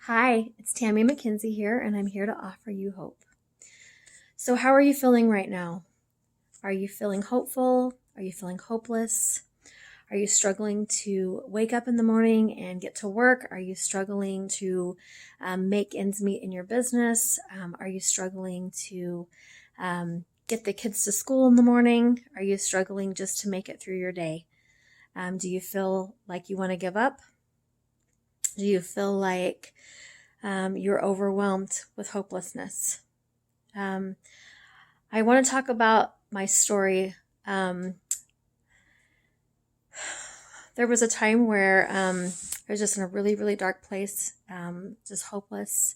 Hi, it's Tammy McKenzie here, and I'm here to offer you hope. So, how are you feeling right now? Are you feeling hopeful? Are you feeling hopeless? Are you struggling to wake up in the morning and get to work? Are you struggling to make ends meet in your business? Are you struggling to get the kids to school in the morning? Are you struggling just to make it through your day? Do you feel like you want to give up? Do you feel like you're overwhelmed with hopelessness? Um, I want to talk about my story. There was a time where I was just in a really, really dark place, just hopeless.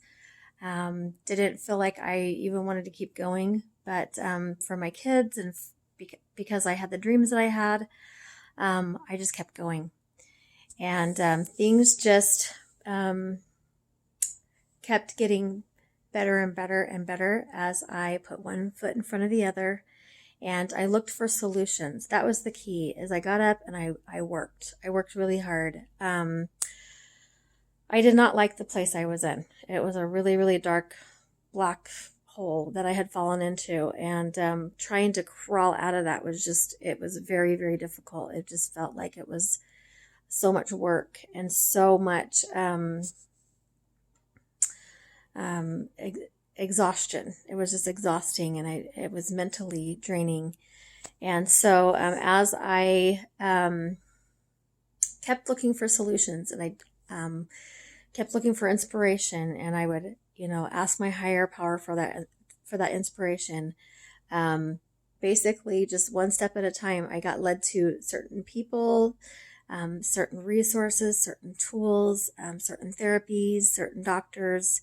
Didn't feel like I even wanted to keep going, but for my kids and because I had the dreams that I had, I just kept going. And things just kept getting better and better and better as I put one foot in front of the other and I looked for solutions. That was the key. Is I got up and I worked. I worked really hard. I did not like the place I was in. It was a really, really dark, black hole that I had fallen into, and trying to crawl out of that it was very, very difficult. It just felt like it was so much work and so much exhaustion. It was just exhausting, and it was mentally draining. And so as I kept looking for solutions, and I kept looking for inspiration, and I would, ask my higher power for that inspiration. Basically, just one step at a time, I got led to certain people, certain resources, certain tools, certain therapies, certain doctors.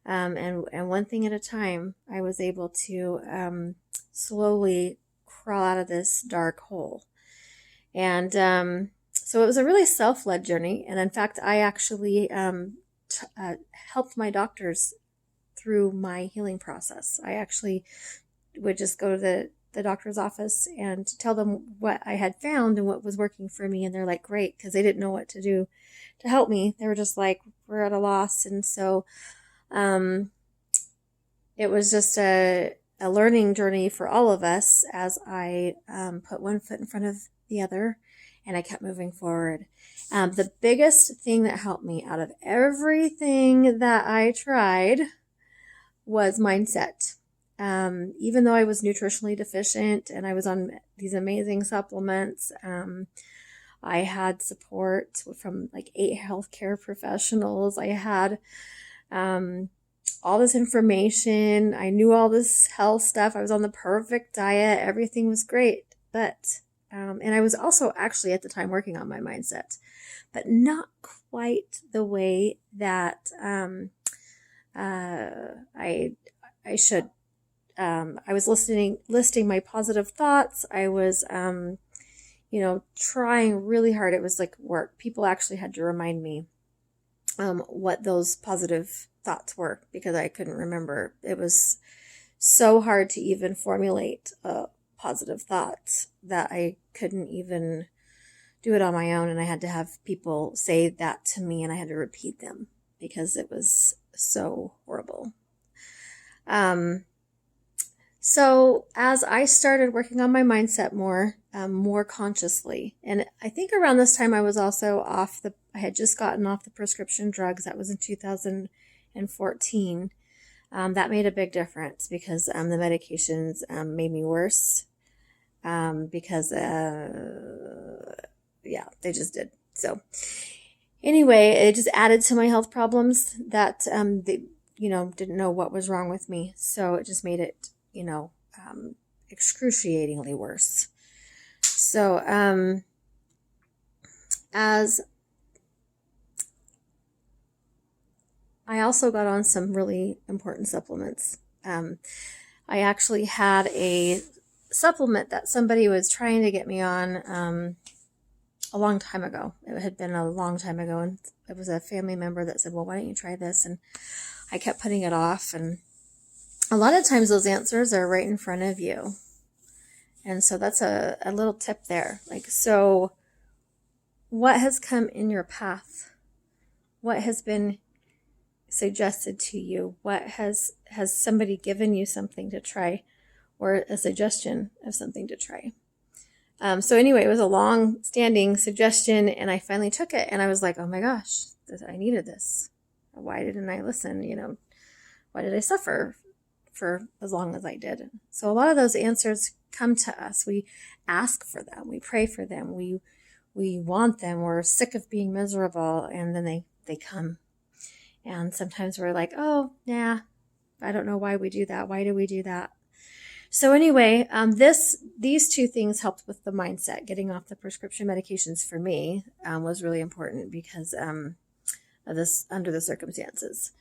And one thing at a time, I was able to slowly crawl out of this dark hole. And so it was a really self-led journey. And in fact, I actually helped my doctors through my healing process. I actually would just go to the doctor's office and tell them what I had found and what was working for me. And they're like, great, because they didn't know what to do to help me. They were just like, we're at a loss. And so it was just a learning journey for all of us as I put one foot in front of the other and I kept moving forward. The biggest thing that helped me out of everything that I tried was mindset. Even though I was nutritionally deficient and I was on these amazing supplements, I had support from like 8 healthcare professionals. I had all this information. I knew all this health stuff. I was on the perfect diet. Everything was great. But, and I was also actually at the time working on my mindset, but not quite the way that I should. I was listing my positive thoughts. I was, trying really hard. It was like work. People actually had to remind me what those positive thoughts were because I couldn't remember. It was so hard to even formulate positive thoughts that I couldn't even do it on my own, and I had to have people say that to me, and I had to repeat them because it was so horrible. So as I started working on my mindset more consciously, and I think around this time I was also I had just gotten off the prescription drugs. That was in 2014. That made a big difference because the medications made me worse because, they just did. So anyway, it just added to my health problems that they, didn't know what was wrong with me. So it just made it, excruciatingly worse. So as I also got on some really important supplements. I actually had a supplement that somebody was trying to get me on a long time ago. It had been a long time ago, and it was a family member that said, well, why don't you try this? And I kept putting it off, and a lot of times those answers are right in front of you. And so that's a little tip there. Like, so what has come in your path? What has been suggested to you? What has somebody given you something to try, or a suggestion of something to try? So anyway, it was a long-standing suggestion, and I finally took it, and I was like, oh my gosh, I needed this. Why didn't I listen? Why did I suffer for as long as I did? So a lot of those answers come to us. We ask for them. We pray for them. We want them. We're sick of being miserable, and then they come. And sometimes we're like, oh, nah, I don't know why we do that. Why do we do that? So anyway, these two things helped with the mindset. Getting off the prescription medications for me was really important because of this, under the circumstances.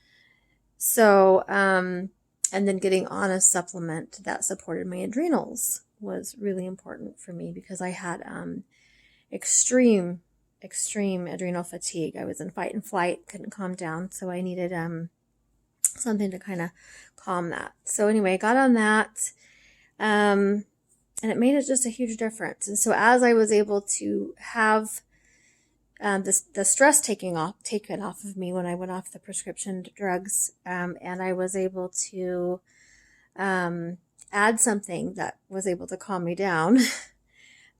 So, and then getting on a supplement that supported my adrenals was really important for me because I had extreme adrenal fatigue. I was in fight and flight, couldn't calm down, so I needed something to kind of calm that. So anyway, I got on that. And it made it just a huge difference. And so as I was able to have the stress taken off of me when I went off the prescription drugs, and I was able to add something that was able to calm me down,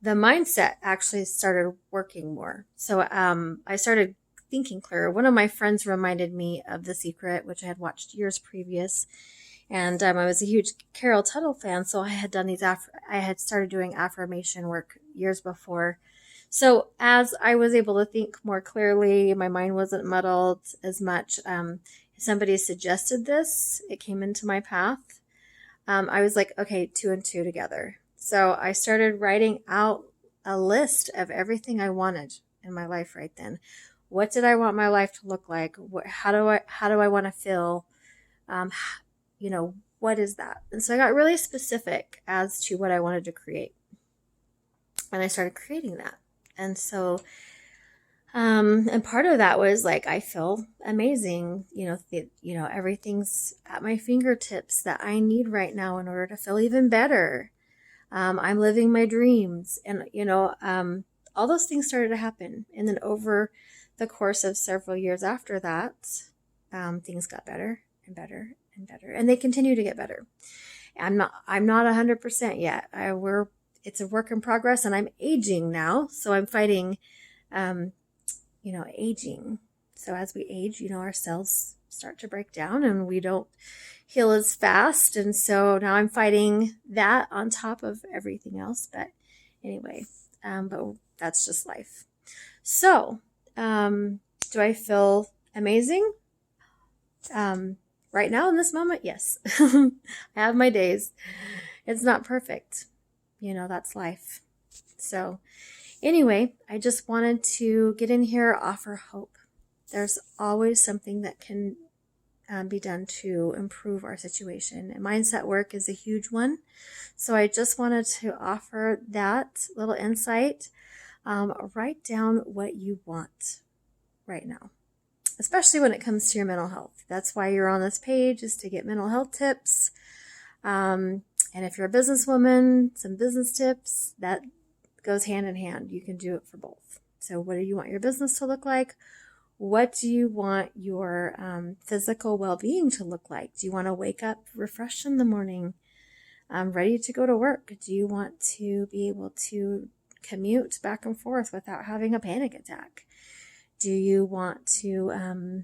the mindset actually started working more. So I started thinking clearer. One of my friends reminded me of The Secret, which I had watched years previous. And I was a huge Carol Tuttle fan, so I had done I had started doing affirmation work years before. So as I was able to think more clearly, my mind wasn't muddled as much. Somebody suggested this, it came into my path. I was like, okay, 2 and 2 together. So I started writing out a list of everything I wanted in my life right then. What did I want my life to look like? How do I want to feel? What is that? And so I got really specific as to what I wanted to create. And I started creating that. And so, and part of that was like, I feel amazing. Everything's at my fingertips that I need right now in order to feel even better. I'm living my dreams. And, all those things started to happen. And then over the course of several years after that, things got better and better and better, and they continue to get better. I'm not 100% yet. It's a work in progress, and I'm aging now, so I'm fighting, aging. So as we age, our cells start to break down, and we don't heal as fast, and so now I'm fighting that on top of everything else. But anyway, but that's just life. So, do I feel amazing? Right now in this moment, yes. I have my days. It's not perfect. That's life. So anyway, I just wanted to get in here, offer hope. There's always something that can be done to improve our situation. And mindset work is a huge one. So I just wanted to offer that little insight. Write down what you want right now, especially when it comes to your mental health. That's why you're on this page, is to get mental health tips. And if you're a businesswoman, some business tips, that goes hand in hand. You can do it for both. So what do you want your business to look like? What do you want your physical well-being to look like? Do you want to wake up refreshed in the morning, ready to go to work? Do you want to be able to commute back and forth without having a panic attack? Do you want to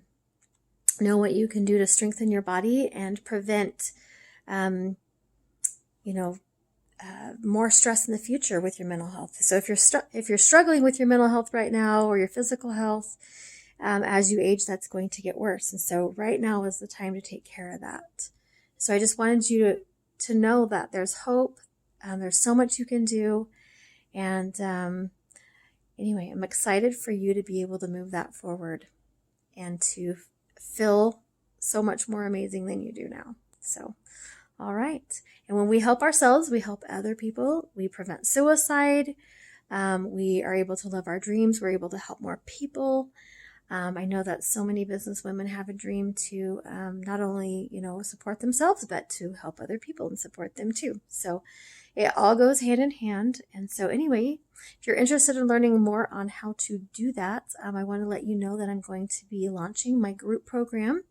know what you can do to strengthen your body and prevent, more stress in the future with your mental health? So if you're struggling with your mental health right now, or your physical health, as you age, that's going to get worse. And so right now is the time to take care of that. So I just wanted you to know that there's hope. There's so much you can do. And anyway, I'm excited for you to be able to move that forward and to feel so much more amazing than you do now. So, all right. And when we help ourselves, we help other people. We prevent suicide. We are able to live our dreams. We're able to help more people. I know that so many business women have a dream to not only, support themselves, but to help other people and support them too. So it all goes hand in hand. And so anyway, if you're interested in learning more on how to do that, I want to let you know that I'm going to be launching my group program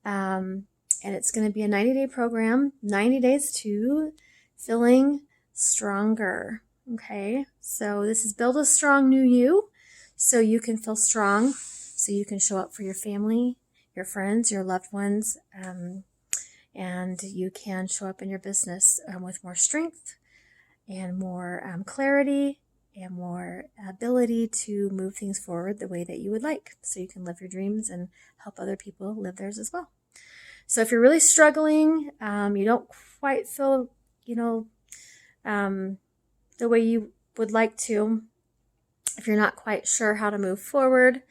And it's going to be a 90-day program, 90 days to feeling stronger. Okay, so this is Build a Strong New You, so you can feel strong, so you can show up for your family, your friends, your loved ones, and you can show up in your business with more strength and more clarity and more ability to move things forward the way that you would like, so you can live your dreams and help other people live theirs as well. So if you're really struggling, you don't quite feel, the way you would like to, if you're not quite sure how to move forward,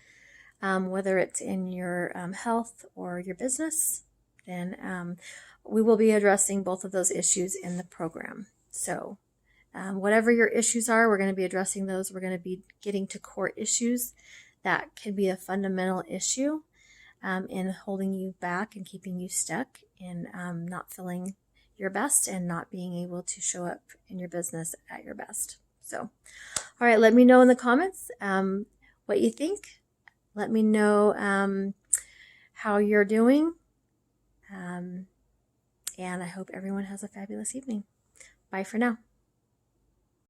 whether it's in your health or your business, then we will be addressing both of those issues in the program. So whatever your issues are, we're going to be addressing those. We're going to be getting to core issues that can be a fundamental issue in holding you back and keeping you stuck in not feeling your best and not being able to show up in your business at your best. So, all right, let me know in the comments what you think. Let me know how you're doing. And I hope everyone has a fabulous evening. Bye for now.